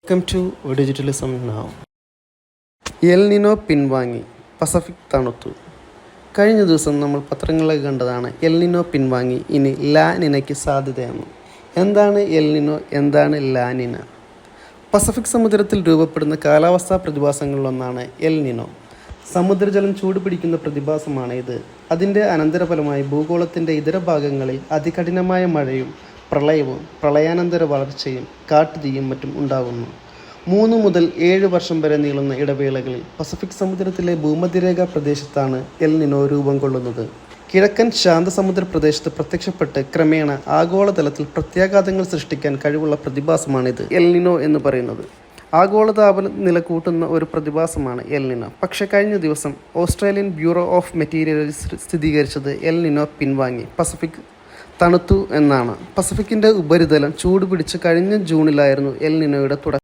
Welcome to digitalism now. El Nino പിൻവാങ്ങി, Pacific തണുത്തു. കഴിഞ്ഞ ദിവസം നമ്മൾ പത്രങ്ങളിലൊക്കെ കണ്ടതാണ് എൽ നിനോ പിൻവാങ്ങി, ഇനി ലാ നിനയ്ക്ക് സാധ്യതയാണ്. എന്താണ് എൽ നിനോ, എന്താണ് ലാ നിന? പസഫിക് സമുദ്രത്തിൽ രൂപപ്പെടുന്ന കാലാവസ്ഥാ പ്രതിഭാസങ്ങളിലൊന്നാണ് എൽ നിനോ. സമുദ്രജലം ചൂടുപിടിക്കുന്ന പ്രതിഭാസമാണ് ഇത്. അതിൻ്റെ അനന്തരഫലമായി ഭൂഗോളത്തിൻ്റെ ഇതര ഭാഗങ്ങളിൽ അതികഠിനമായ മഴയും പ്രളയവും പ്രളയാനന്തര വളർച്ചയും കാട്ടുതീയും മറ്റും ഉണ്ടാകുന്നു. 3 മുതൽ 7 വർഷം വരെ നീളുന്ന ഇടവേളകളിൽ പസഫിക് സമുദ്രത്തിലെ ഭൂമധ്യരേഖാ പ്രദേശത്താണ് എൽ നിനോ രൂപം കൊള്ളുന്നത്. കിഴക്കൻ ശാന്തസമുദ്ര പ്രദേശത്ത് പ്രത്യക്ഷപ്പെട്ട് ക്രമേണ ആഗോളതലത്തിൽ പ്രത്യാഘാതങ്ങൾ സൃഷ്ടിക്കാൻ കഴിവുള്ള പ്രതിഭാസമാണിത് എൽ നിനോ എന്ന് പറയുന്നത്. ആഗോളതാപനില കൂട്ടുന്ന ഒരു പ്രതിഭാസമാണ് എൽ നിനോ. പക്ഷേ കഴിഞ്ഞ ദിവസം ഓസ്ട്രേലിയൻ ബ്യൂറോ ഓഫ് മെറ്റീരിയൽസ് സ്ഥിരീകരിച്ചത് എൽ നിനോ പിൻവാങ്ങി, പസഫിക് തണുത്തു എന്നാണ്. പസഫിക്കിൻ്റെ ഉപരിതലം ചൂടുപിടിച്ച് കഴിഞ്ഞ ജൂണിലായിരുന്നു എൽ നിനോയുടെ തുടക്കം.